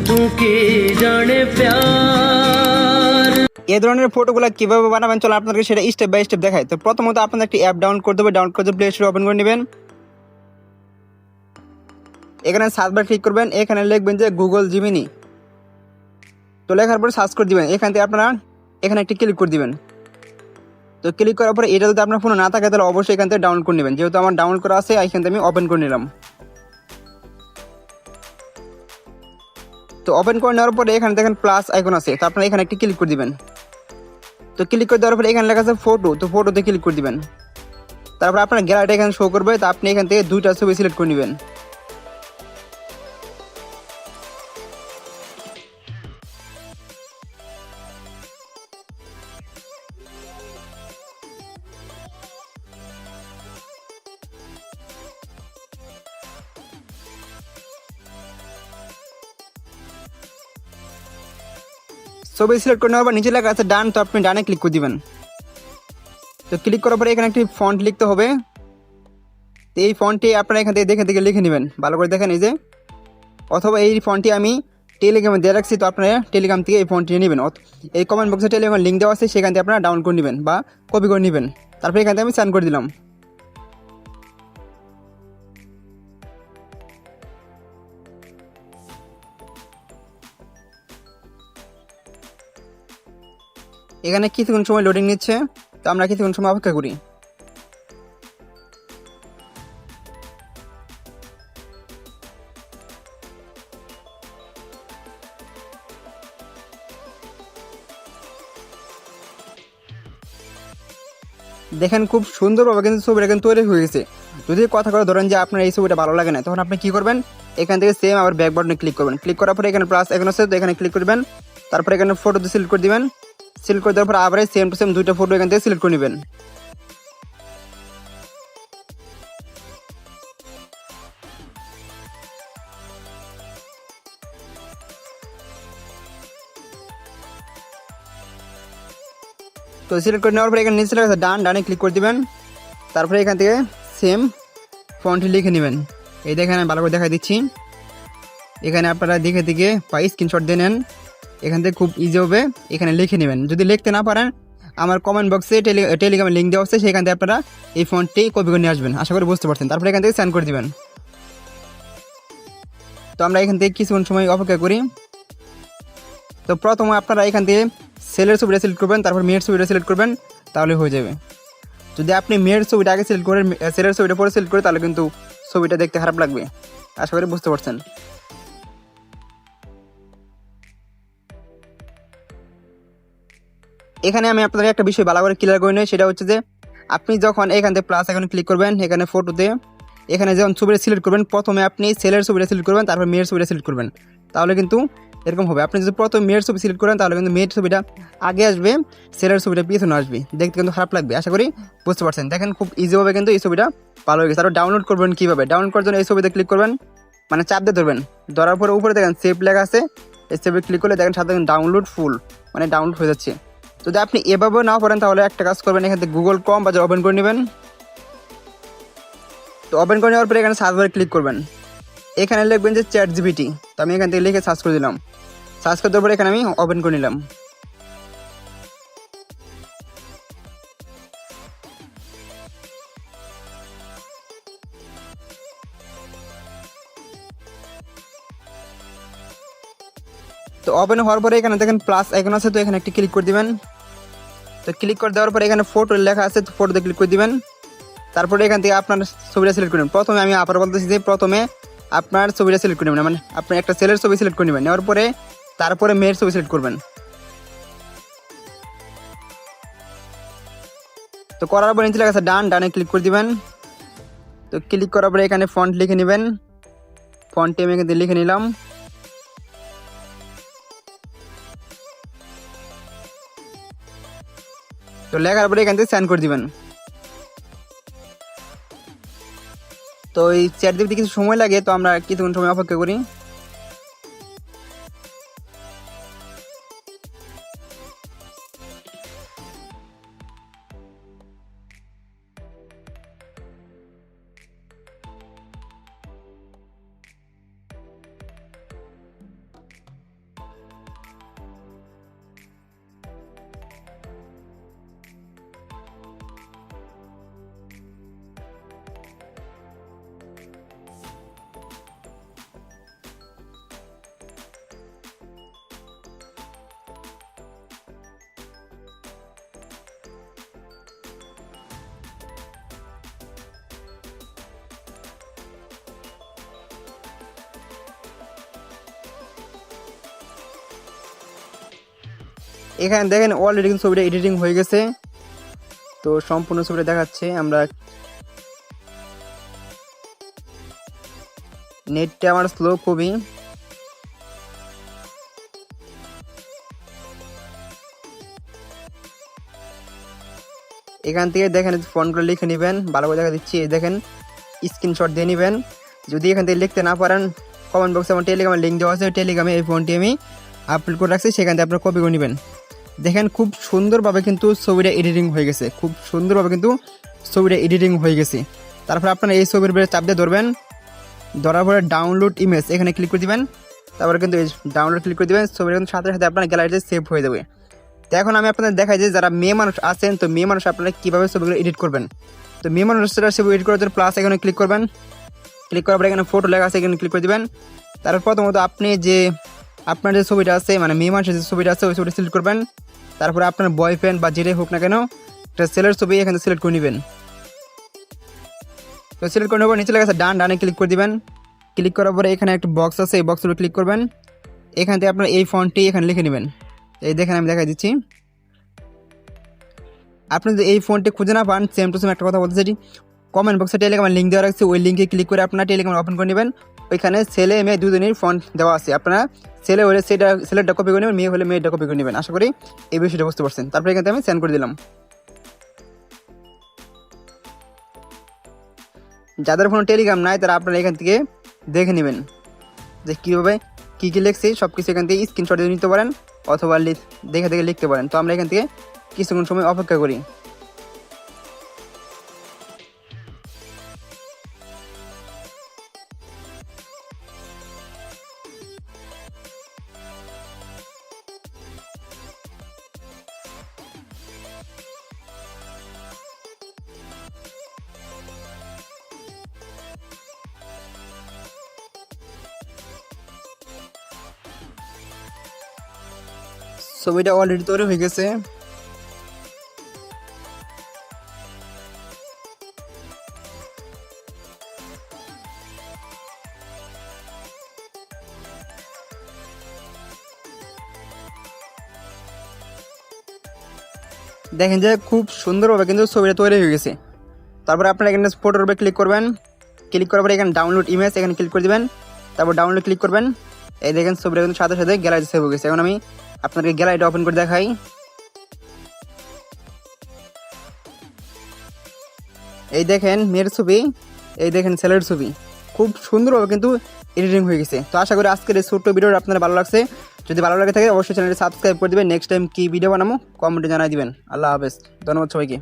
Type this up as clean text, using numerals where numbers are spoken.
तू की जाने प्यार। এই ধরনের ফটোগুলো কিভাবে বানাবেন চলো আপনাদেরকে সেটা স্টেপ বাই স্টেপ দেখাই। তো প্রথমত আপনাদের একটি অ্যাপ ডাউনলোড করতে হবে, ডাউনলোড করে প্লে স্টোরে ওপেন করে নেবেন। এখানে সার্চ বার ক্লিক করবেন, এখানে লিখবেন যে গুগল জিমিনি। তো লেখার পরে সার্চ করে দিবেন, এখান থেকে আপনারা এখানে একটি ক্লিক করে দিবেন। তো ক্লিক করার পরে এটা যদি আপনার ফোনে না থাকে তাহলে অবশ্যই এখান থেকে ডাউনলোড করে নেবেন। যেহেতু আমার ডাউনলোড করা আছে এখান থেকে আমি ওপেন করে নিলাম। তো ওপেন করে নেওয়ার পরে এখানে দেখেন প্লাস আইকন আছে, তো আপনারা এখানে একটি ক্লিক করে দিবেন। তো ক্লিক করে দেওয়ার পরে এখানে লেখা আছে ফটো, তো ফটোতে ক্লিক করে দিবেন। তারপর আপনার গ্যালারিটা এখানে শো করবে, তো আপনি এখান থেকে দুইটা ছবি সিলেক্ট করে নেবেন। ছবি সিলেক্ট করে নেওয়ার পর নিচে লেখা আছে ডান, তো আপনি ডানে ক্লিক করে দিবেন। তো ক্লিক করার পরে এখানে একটি ফন্ট লিখতে হবে, তো এই ফন্টটি আপনারা এখান থেকে দেখে দেখে লিখে নেবেন, ভালো করে দেখেন এই যে। অথবা এই ফন্টটি আমি টেলিগ্রামে দিয়ে রাখছি, তো আপনারা টেলিগ্রাম থেকে এই ফন্টটি নেবেন। এই কমেন্ট বক্সে টেলিগ্রামের লিঙ্ক দেওয়া আছে, সেখান থেকে আপনারা ডাউনলোড করে নেবেন বা কপি করে নেবেন। তারপরে এখান থেকে আমি সেন্ড করে দিলাম। এখানে কিছুক্ষণ সময় লোডিং নিচ্ছে, তো আমরা কিছুক্ষণ সময় অপেক্ষা করি। দেখেন খুব সুন্দরভাবে কিন্তু ছবিটা কিন্তু তৈরি হয়ে গেছে। যদি কথা করে ধরেন যে আপনার এই ছবিটা ভালো লাগে না, তখন আপনি কি করবেন, এখান থেকে সেম আবার ব্যাক বাটনে ক্লিক করবেন। ক্লিক করার পরে এখানে প্লাস আইকন আছে, তো এখানে ক্লিক করবেন। তারপরে এখানে ফটোতে সিলেক্ট করে দিবেন। সিলেক্ট করে দেওয়ার পর আবার সেম টু সেম দুইটা ফটো এখান থেকে সিলেক্ট করে নেবেন। তো সিলেক্ট করে নেওয়ার পরে এখানে নিচে লেখা আছে ডান, ডানে ক্লিক করে দিবেন। তারপরে এখান থেকে সেম ফন্ট লিখে নেবেন। এই দেখেন আমি ভালো করে দেখাই দিচ্ছি। এখানে আপনারা দেখে দেখে বা স্ক্রিনশট দিয়ে নেন, এখান থেকে খুব ইজি হবে। এখানে লিখে নেবেন, যদি লিখতে না পারেন আমার কমেন্ট বক্সে টেলিগ্রামের লিঙ্ক দেওয়া আছে, সেখান থেকে আপনারা এই ফন্টটি কপি করে নিয়ে আসবেন। আশা করি বুঝতে পারছেন। তারপরে এখান থেকে সেন্ড করে দিবেন। তো আমরা এখান থেকে কিছুক্ষণ সময় অপেক্ষা করি। তো প্রথমে আপনারা এখান থেকে সেলের ছবিটা সিলেক্ট করবেন, তারপর মেয়ের ছবিটা সিলেক্ট করবেন, তাহলে হয়ে যাবে। যদি আপনি মেয়ের ছবিটা আগে সিলেক্ট করেন, সেলের ছবিটা পরে সিলেক্ট করে, তাহলে কিন্তু ছবিটা দেখতে খারাপ লাগবে। আশা করি বুঝতে পারছেন। এখানে আমি আপনাদের একটা বিষয় ভালো করে ক্লিয়ার করে নিই, সেটা হচ্ছে যে আপনি যখন এখান থেকে প্লাস এখানে ক্লিক করবেন, এখানে ফটোতে এখানে যখন ছবিটা সিলেক্ট করবেন, প্রথমে আপনি সেলের ছবিটা সিলেক্ট করবেন, তারপর মেয়ের ছবিটা সিলেক্ট করবেন, তাহলে কিন্তু এরকম হবে। আপনি যদি প্রথমে মেয়ের ছবি সিলেক্ট করেন, তাহলে কিন্তু মেয়ের ছবিটা আগে আসবে, সেলের ছবিটা পিছনে আসবে, দেখতে কিন্তু খারাপ লাগবে। আশা করি বুঝতে পারছেন। দেখেন খুব ইজিভাবে কিন্তু এই ছবিটা ভালো হয়ে গেছে। আর ডাউনলোড করবেন কীভাবে, ডাউনলোড করার জন্য এই ছবিতে ক্লিক করবেন, মানে চাপ দিয়ে ধরবেন, ধরার পরে উপরে দেখেন সেভ লেখা আছে, এই সেভে ক্লিক করলে দেখেন সাথে ডাউনলোড ফুল, মানে ডাউনলোড হয়ে যাচ্ছে। যদি আপনি এভাবেও না পারেন, তাহলে একটা কাজ করবেন, এখান থেকে গুগল ক্রোম বা ওপেন করে নেবেন। তো ওপেন করে নেওয়ার পরে এখানে সার্চ বারে ক্লিক করবেন, এখানে লিখবেন যে চ্যাট জিপিটি। তো আমি এখান থেকে লিখে সার্চ করে দিলাম। সার্চ করে দেওয়ার পরে এখানে আমি ওপেন করে নিলাম। তো ওপেন হওয়ার পরে এখানে দেখেন প্লাস আইকন আছে, তো এখানে একটি ক্লিক করে দিবেন। তো ক্লিক করে দেওয়ার পরে এখানে ফটো লেখা আছে, তো ফটোতে ক্লিক করে দিবেন। তারপরে এখান থেকে আপনার ছবিটা সিলেক্ট করবেন। প্রথমে আমি আবার বলতেছি যে প্রথমে আপনার ছবিটা সিলেক্ট করে নেবেন, মানে আপনি একটা ছেলের ছবি সিলেক্ট করে নেবেন, নেওয়ার পরে তারপরে মেয়ের ছবি সিলেক্ট করবেন। তো করার পরে নিচে লেখা আছে ডান, ডানে ক্লিক করে দিবেন। তো ক্লিক করার পরে এখানে ফন্ট লিখে নেবেন, ফন্টে আমি এখানে লিখে নিলাম। তো লেখার পরে এখান থেকে সেন্ড করে দিবেন। তো এই চ্যাট দিতে কিছু সময় লাগে, তো আমরা কিছুক্ষণ সময় অপেক্ষা করি। এখানে দেখেন অলরেডি কিন্তু ছবিটা এডিটিং হয়ে গেছে। তো সম্পূর্ণ ছবিটা দেখাচ্ছে। আমরা নেটটা আমার স্লো খুবই। এখান থেকে দেখেন ফোনগুলো লিখে নেবেন, ভালো করে দেখা দিচ্ছি। এই দেখেন স্ক্রিনশট দিয়ে নেবেন। যদি এখান থেকে লিখতে না পারেন কমেন্ট বক্সে আমার টেলিগ্রামের লিঙ্ক দেওয়া আছে, টেলিগ্রামে এই ফোনটি আমি আপলোড করে রাখছি, সেখান থেকে আপনারা কপি করে নেবেন। দেখেন খুব সুন্দরভাবে কিন্তু ছবিটা এডিটিং হয়ে গেছে, খুব সুন্দরভাবে কিন্তু ছবিটা এডিটিং হয়ে গেছে। তারপরে আপনারা এই ছবির উপরে চাপ দিয়ে ধরবেন, ধরার পরে ডাউনলোড ইমেজ এখানে ক্লিক করে দিবেন। তারপরে কিন্তু এই ডাউনলোড ক্লিক করে দিবেন, ছবিটা কিন্তু সাথে সাথে আপনার গ্যালারিতে সেভ হয়ে যাবে। তো এখন আমি আপনাদের দেখাই যে যারা মেয়ে মানুষ আছেন, তো মেয়ে মানুষ আপনারা কীভাবে ছবিগুলো এডিট করবেন। তো মেয়ে মানুষরা ছবি এডিট করার জন্য প্লাস এখানে ক্লিক করবেন, ক্লিক করার পরে এখানে ফটো লেখা আছে, এখানে ক্লিক করে দিবেন। তারপর প্রথমত আপনি যে আপনার যে ছবিটা আছে, মানে মেয়ে মানুষের যে ছবিটা আছে ওই ছবিটা সিলেক্ট করবেন। তারপরে আপনার বয়ফ্রেন্ড বা যেটাই হোক না কেন একটা ছেলের ছবি এখানে সিলেক্ট করে নেবেন। তো সিলেক্ট করে নেবার নিচে লেখা আছে ডান, ডানে ক্লিক করে দিবেন। ক্লিক করার পরে এখানে একটা বক্স আছে, এই বক্সের উপর ক্লিক করবেন। এখান থেকে আপনার এই ফন্টটি এখানে লিখে নেবেন। এই দেখেন আমি দেখাই দিচ্ছি। আপনি যদি এই ফোনটি খুঁজে না পান, সেম টু সেম একটা কথা বলতে চাই, কমেন্ট বক্সে টেলিগ্রামের লিঙ্ক দেওয়া রাখছি, ওই লিঙ্কে ক্লিক করে আপনারা টেলিগ্রাম ওপেন করে নেবেন। ওইখানে ছেলে মেয়ে দুজনের ফন্ট দেওয়া আছে, আপনারা ছেলে হলে ছেলেটা কপি করে নেবেন, মেয়ে হলে মেয়েটা কপি করে নেবেন। আশা করি এই বিষয়টা বুঝতে পারছেন। তারপরে এখান থেকে আমি সেন্ড করে দিলাম। যাদের ফোন টেলিগ্রাম নাই তারা আপনারা এখান থেকে দেখে নেবেন যে কীভাবে কী কী লিখছি, সব কিছু এখান থেকে স্ক্রিনশট দিয়ে নিতে পারেন অথবা দেখে দেখে লিখতে পারেন। তো আমরা এখান থেকে কিছুক্ষণ সময় অপেক্ষা করি। ছবিটা অলরেডি তৈরি হয়ে গেছে। দেখেন যে খুব সুন্দরভাবে কিন্তু ছবিটা তৈরি হয়ে গেছে। তারপরে আপনারা এখানে ফটোর উপরে ক্লিক করবেন, ক্লিক করার পরে এখানে ডাউনলোড ইমেজ এখানে ক্লিক করে দেবেন। তারপর ডাউনলোড ক্লিক করবেন। এই দেখেন ছবিটা কিন্তু সাথে সাথে গ্যালারি সেভ হয়ে গেছে। এখন আমি আপনাদেরকে গ্যালারিটা ওপেন করে দেখাই। এই দেখেন মেয়ের ছবি, এই দেখেন ছেলের ছবি, খুব সুন্দরভাবে কিন্তু এডিটিং হয়ে গেছে। তো আশা করি আজকের এই ছোট্ট ভিডিওটা আপনাদের ভালো লাগছে। যদি ভালো লাগে থাকে অবশ্যই চ্যানেলটি সাবস্ক্রাইব করে দেবেন। নেক্সট টাইম কী ভিডিও বানাবো কমেন্টে জানাই দিবেন। আল্লাহ হাফেজ, ধন্যবাদ সবাইকে।